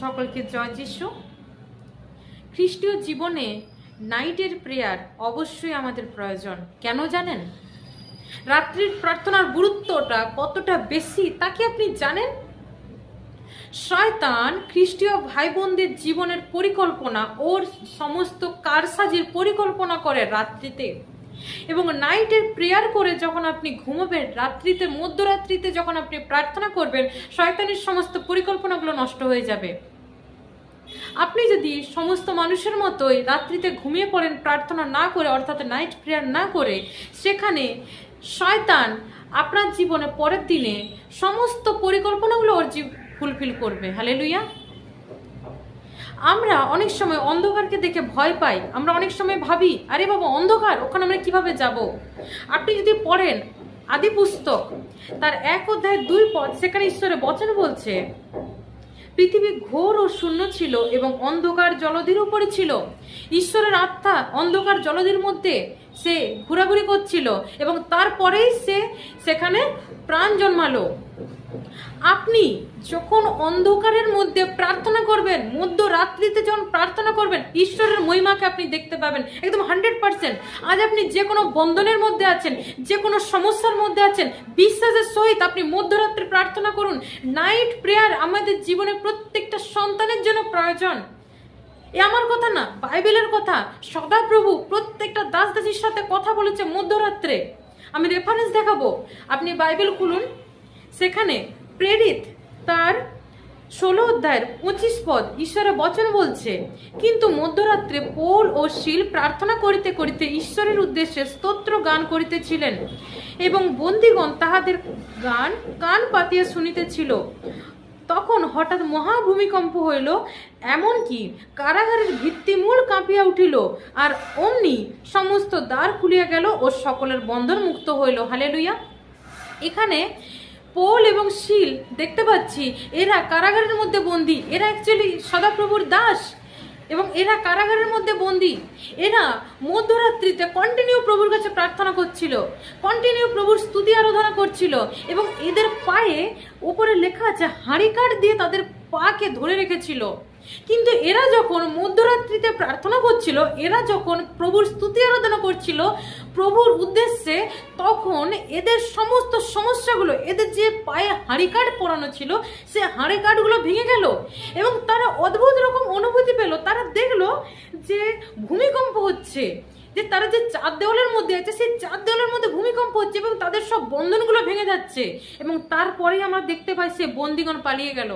সকলকে জয় যিশু। খ্রিস্টীয় জীবনে নাইটের প্রেয়ার অবশ্যই আমাদের প্রয়োজন। কেন জানেন? রাত্রির প্রার্থনার গুরুত্বটা কতটা বেশি তা কি আপনি জানেন? শয়তান খ্রিস্টীয় ভাই বোনদের জীবনের পরিকল্পনা, ওর সমস্ত কারসাজির পরিকল্পনা করে রাত্রিতে, এবং নাইটের প্রেয়ার করে যখন আপনি ঘুমাবেন, রাত্রিতে মধ্যরাত্রিতে যখন আপনি প্রার্থনা করবেন, শয়তানের সমস্ত পরিকল্পনাগুলো নষ্ট হয়ে যাবে। আপনি যদি সমস্ত মানুষের মতোই রাত্রিতে ঘুমিয়ে পড়েন প্রার্থনা না করে, অর্থাৎ নাইট প্রেয়ার না করে, সেখানে শয়তান আপনার জীবনে পরের দিনে সমস্ত পরিকল্পনাগুলো ওর ফুলফিল করবে। হালেলুয়া। আমরা অনেক সময় অন্ধকারকে দেখে ভয় পাই। আমরা অনেক সময় ভাবি, আরে বাবা অন্ধকার, ওখানে আমরা কিভাবে যাব? আপনি যদি পড়েন আদি পুস্তক তার 1 অধ্যায় 2 পদ, সেখানে ঈশ্বরের বচন বলছে, পৃথিবী ঘোর ও শূন্য ছিল এবং অন্ধকার জলধির উপরে ছিল। ঈশ্বরের আত্মা অন্ধকার জলধির মধ্যে সে ঘোরাঘুরি করছিল এবং তারপরেই সেখানে প্রাণ জন্মালো। আপনি যখন অন্ধকারের মধ্যে প্রার্থনা করবেন, মধ্যরাত্রিতে যখন প্রার্থনা করবেন, ঈশ্বরের মহিমাকে আপনি দেখতে পাবেন একদম 100%। আজ আপনি যে কোনো বন্ধনের মধ্যে আছেন, যে কোনো সমস্যার মধ্যে আছেন, বিশ্বাসের সহিত আপনি মধ্যরাত্রে প্রার্থনা করুন। নাইট প্রেয়ার আমাদের জীবনে প্রত্যেকটা সন্তানের জন্য প্রয়োজন। এ আমার কথা না, বাইবেলের কথা। সদাপ্রভু প্রত্যেকটা দাস দাসীর সাথে কথা বলেছে মধ্যরাত্রে। আমি রেফারেন্স দেখাবো, আপনি বাইবেল খুলুন। সেখানে প্রেরিত তার 16 অধ্যায়ের 25 পদ ঈশ্বরের বচন বলছে, কিন্তু মধ্যরাত্রে পৌল ও শিল প্রার্থনা করিতে করিতে ঈশ্বরের উদ্দেশ্যে স্তোত্র গান করিতেছিলেন এবং বন্দীগণ তাহাদের গান কান পাতিয়া শুনিতেছিল। তখন হঠাৎ মহাভূমিকম্প হইল, এমনকি কারাগারের ভিত্তিমূল কাঁপিয়া উঠিল, আর অমনি সমস্ত দ্বার খুলিয়া গেল ও সকলের বন্ধন মুক্ত হইল। হালেলুয়া। এখানে পৌল এবং শিল দেখতে পাচ্ছি, এরা কারাগারের মধ্যে বন্দী। এরা অ্যাকচুয়ালি সদাপ্রভুর দাস এবং এরা কারাগারের মধ্যে বন্দী। এরা মধ্যরাত্রিতে কন্টিনিউ প্রভুর কাছে প্রার্থনা করছিল, কন্টিনিউ প্রভুর স্তুতি আরাধনা করছিল, এবং এদের পায়ে উপরে লেখা আছে হাঁড়িকাঠ দিয়ে তাদের পাকে ধরে রেখেছিল। কিন্তু এরা যখন মধ্যরাত্রিতে প্রার্থনা করছিল, এরা যখন প্রভুর স্তুতি আরাধনা করছিল প্রভুর উদ্দেশ্যে, তখন এদের সমস্ত সমস্যাগুলো, এদের যে পায়ে হাঁড়িকাঠ পরানো ছিল, সে হাঁড়িকাঠগুলো ভেঙে গেল এবং তারা অদ্ভুত রকম অনুভূতি পেল। তারা দেখলো যে ভূমিকম্প হচ্ছে, যে তারা যে 4 দেওয়ালের মধ্যে আছে, সেই 4 দেওয়ালের মধ্যে ভূমিকম্প হচ্ছে এবং তাদের সব বন্ধনগুলো ভেঙে যাচ্ছে। এবং তারপরেই আমরা দেখতে পাই সে বন্দীগণ পালিয়ে গেল।